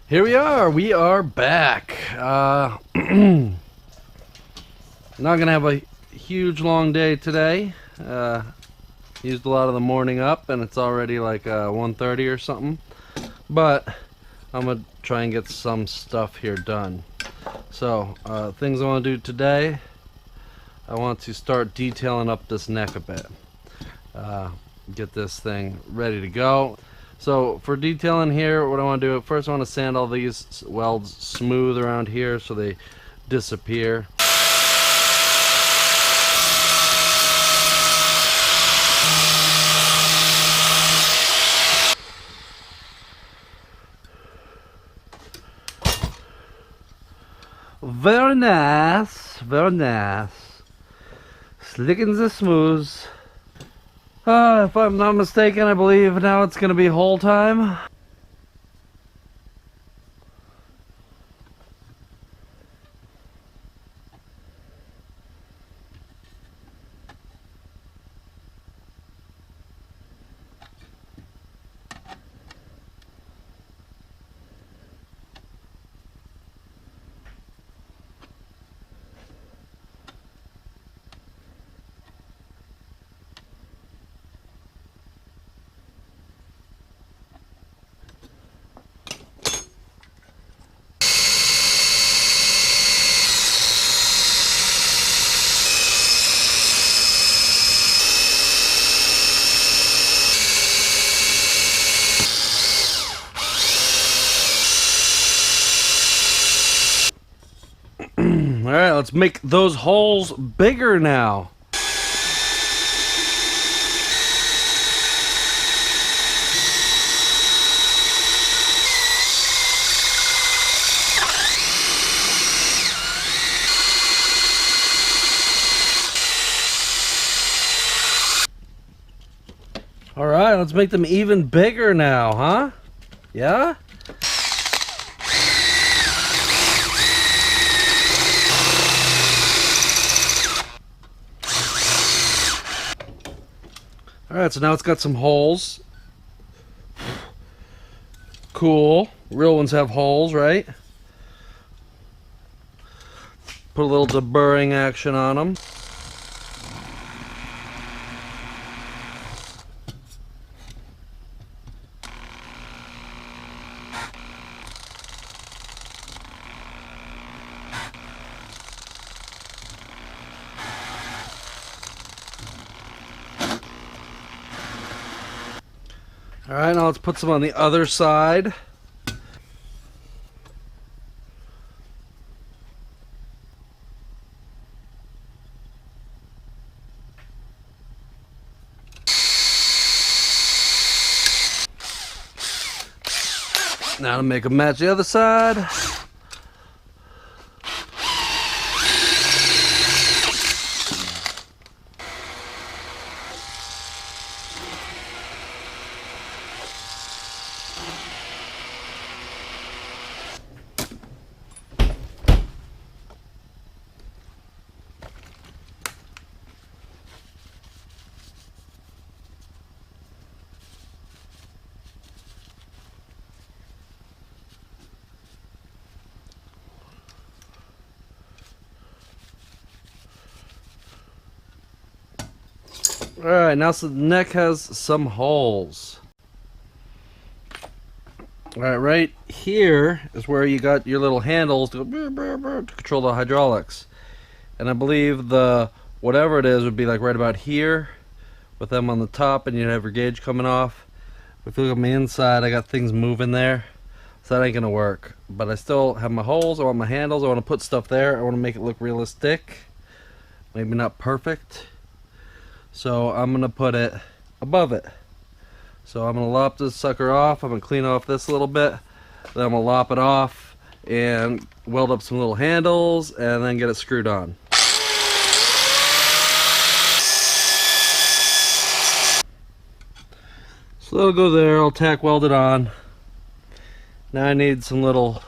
Here we are back. Not gonna have a huge long day today. Used a lot of the morning up and it's already like 1:30 or something, but I'm gonna try and get some stuff here done. So things I want to do today, I want to start detailing up this neck a bit, get this thing ready to go. So for detailing here, what I want to do, first I want to sand all these welds smooth around here so they disappear. Very nice, very nice. Slick and smooth. If I'm not mistaken, I believe now it's going to be hole time. Alright, let's make those holes bigger now. Alright, let's make them even bigger now, huh? Yeah? Alright, so now it's got some holes. Cool. Real ones have holes, right? Put a little deburring action on them. Alright, now let's put some on the other side. Now to make them match the other side. Alright, now so the neck has some holes. Alright, right here is where you got your little handles to control the hydraulics. And I believe the whatever it is would be like right about here with them on the top, and you'd have your gauge coming off. If you look on the inside, I got things moving there, so that ain't gonna work. But I still have my holes, I want my handles, I want to put stuff there, I want to make it look realistic. Maybe not perfect. So I'm going to put it above it. So I'm going to lop this sucker off. I'm going to clean off this a little bit. Then I'm going to lop it off and weld up some little handles and then get it screwed on. So that'll go there. I'll tack weld it on. Now I need some little...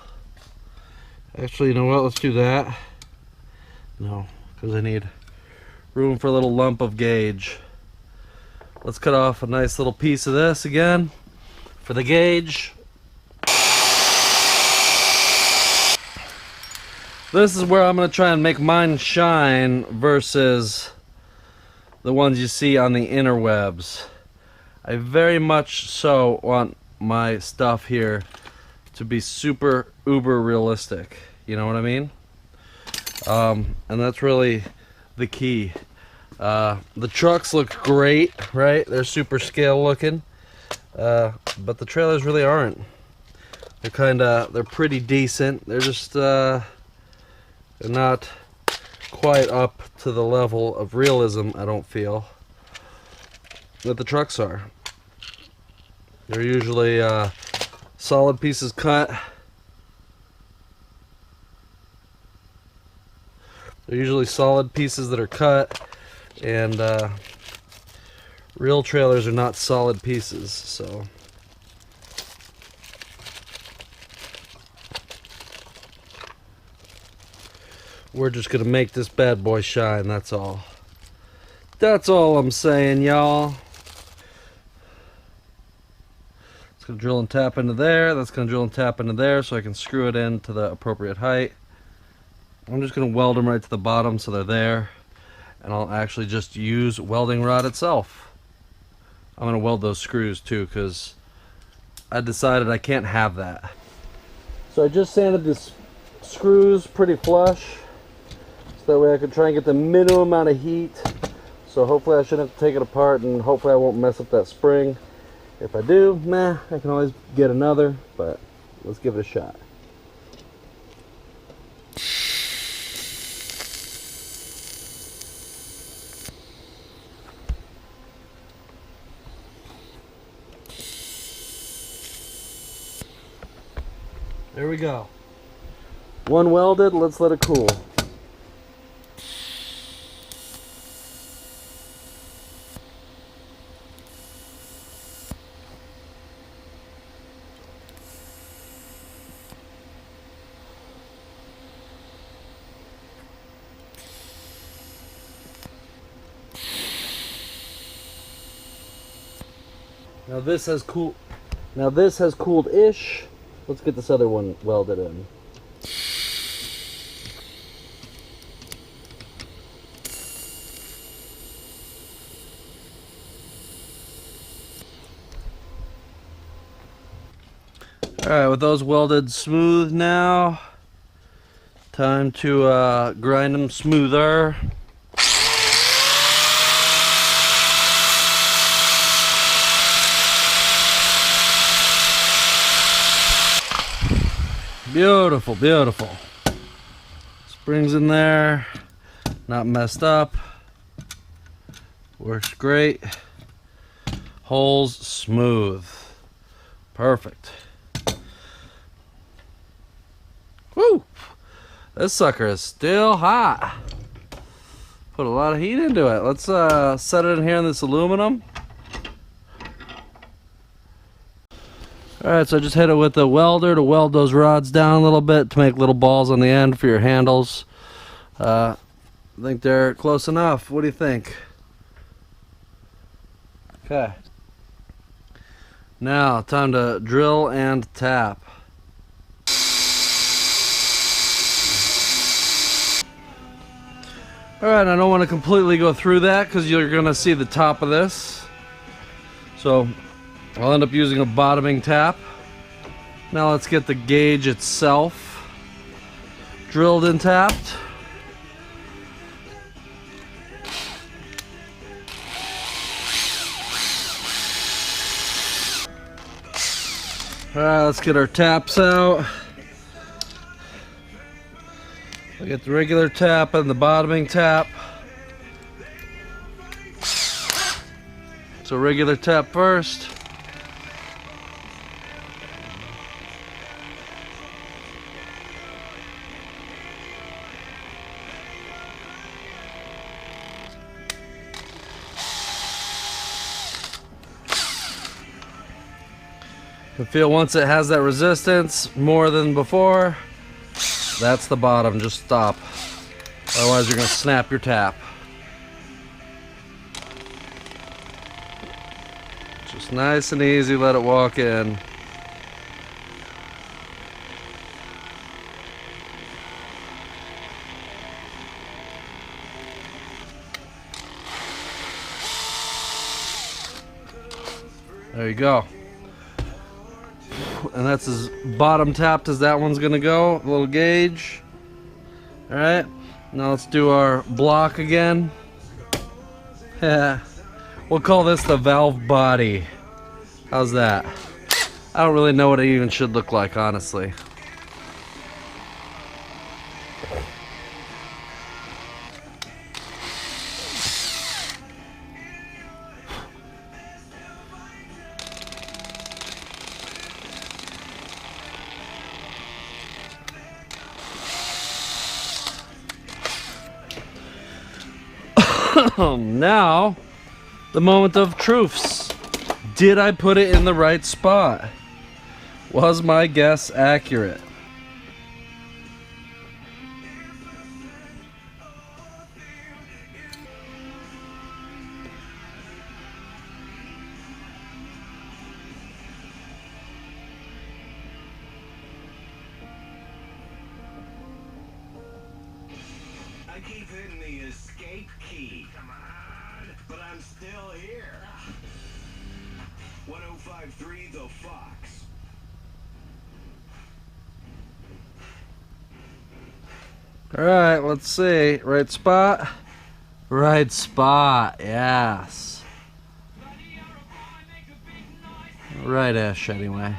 Actually, you know what? Let's do that. No, because I need room for a little lump of gauge. Let's cut off a nice little piece of this again for the gauge. This is where I'm going to try and make mine shine versus the ones you see on the interwebs. I very much so want my stuff here to be super uber realistic. You know what I mean? And that's really the key. The trucks look great, right? They're super scale looking. But the trailers really aren't. They're pretty decent. They're just, they're not quite up to the level of realism, I don't feel, that the trucks are. They're usually solid pieces cut. They're usually solid pieces that are cut, and real trailers are not solid pieces, so. We're just gonna make this bad boy shine, that's all. That's all I'm saying, y'all. It's gonna drill and tap into there. That's gonna drill and tap into there so I can screw it in to the appropriate height. I'm just gonna weld them right to the bottom so they're there. And I'll actually just use welding rod itself. I'm gonna weld those screws too, because I decided I can't have that. So I just sanded these screws pretty flush. That way I can try and get the minimum amount of heat. So hopefully I shouldn't have to take it apart, and hopefully I won't mess up that spring. If I do, I can always get another, but let's give it a shot. There we go. One welded, let's let it cool. Now this has cooled-ish. Let's get this other one welded in. Alright, with those welded smooth now, time to grind them smoother. Beautiful, beautiful. Springs in there, not messed up. Works great. Holes smooth. Perfect. Woo! This sucker is still hot. Put a lot of heat into it. Let's set it in here in this aluminum. Alright, so I just hit it with the welder to weld those rods down a little bit to make little balls on the end for your handles. I think they're close enough. What do you think? Okay. Now, time to drill and tap. Alright, I don't want to completely go through that because you're going to see the top of this. So, I'll end up using a bottoming tap. Now let's get the gauge itself drilled and tapped. Alright, let's get our taps out. We get the regular tap and the bottoming tap. So regular tap first. You feel once it has that resistance more than before, that's the bottom. Just stop. Otherwise you're going to snap your tap. Just nice and easy, let it walk in. There you go. And that's as bottom tapped as that one's gonna go. A little gauge. Alright, now let's do our block again. Yeah. We'll call this the valve body. How's that? I don't really know what it even should look like, honestly. Now, the moment of truths. Did I put it in the right spot? Was my guess accurate? I keep hitting the escape key. Come on. But I'm still here. 1053 The Fox. Alright, let's see. Right spot? Right spot, yes. Right-ish, anyway.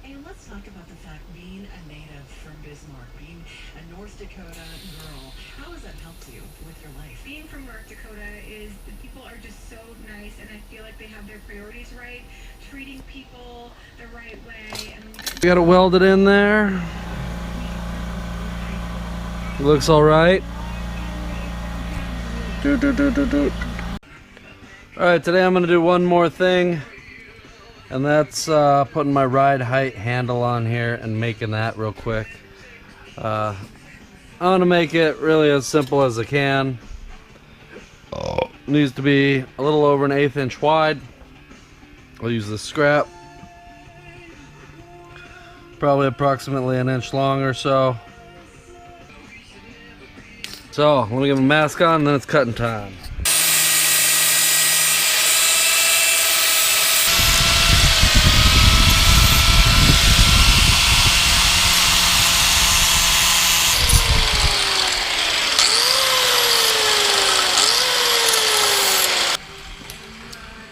And let's talk about the fact being a native from Bismarck, being a North Dakota girl, how has that helped you with your life? Being from North Dakota is the people are just so nice, and I feel like they have their priorities right, treating people the right way. And You gotta weld it in there. Looks alright. Alright, today I'm gonna do one more thing, and that's putting my ride height handle on here and making that real quick. I want to make it really as simple as I can. It needs to be a little over an 1/8 inch wide. I'll use this scrap. Probably approximately an inch long or so. So, let me get my mask on and then it's cutting time.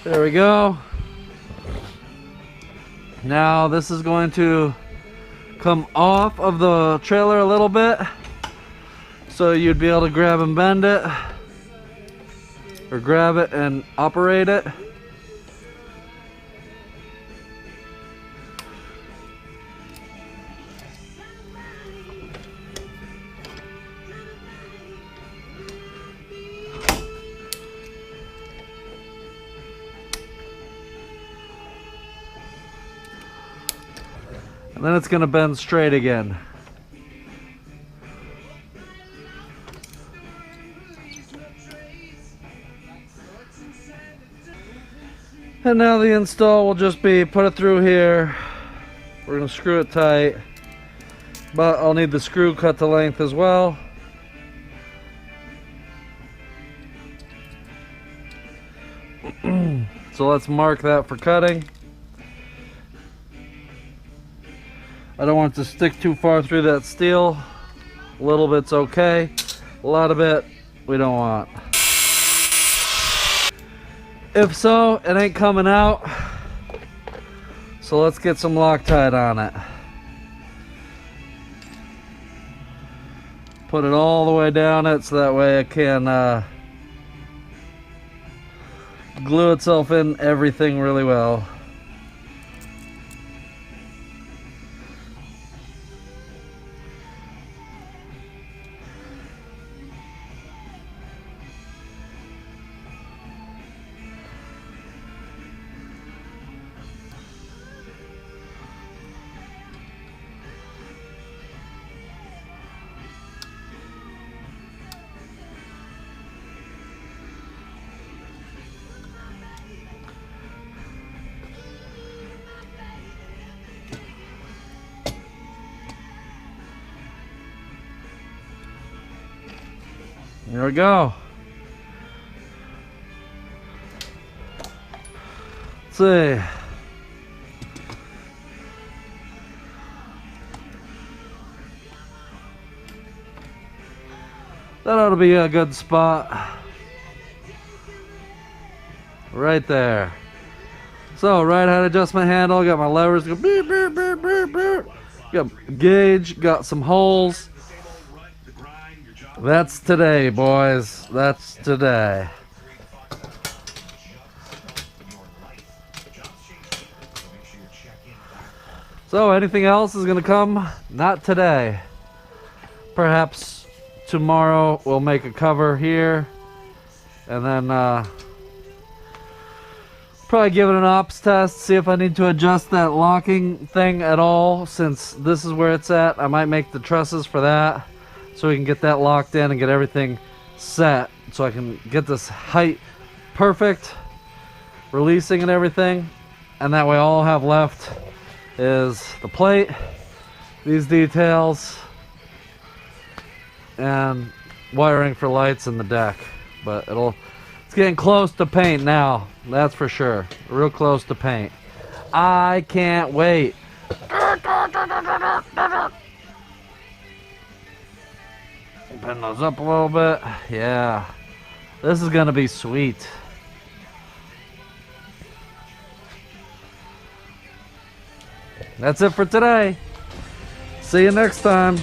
There we go. Now this is going to come off of the trailer a little bit, so you'd be able to grab and bend it, or grab it and operate it. And then it's going to bend straight again. And now the install will just be put it through here. We're going to screw it tight, but I'll need the screw cut to length as well. So let's mark that for cutting. I don't want it to stick too far through that steel. A little bit's okay. A lot of it we don't want. If so, it ain't coming out. So let's get some Loctite on it. Put it all the way down it so that way it can glue itself in everything really well. There we go. Let's see. That ought to be a good spot. Right there. So, right hand adjustment handle, got my levers, go beep, beep, beep, beep, beep. Got gauge, got some holes. That's today, boys. That's today. So, anything else is going to come? Not today. Perhaps tomorrow we'll make a cover here. And then, probably give it an ops test, see if I need to adjust that locking thing at all. Since this is where it's at, I might make the trusses for that, so we can get that locked in and get everything set, so I can get this height perfect, releasing and everything. And that way all I have left is the plate, these details, and wiring for lights in the deck. But it's getting close to paint now, that's for sure. Real close to paint. I can't wait. Open those up a little bit. Yeah, this is gonna be sweet. That's it for today. See you next time.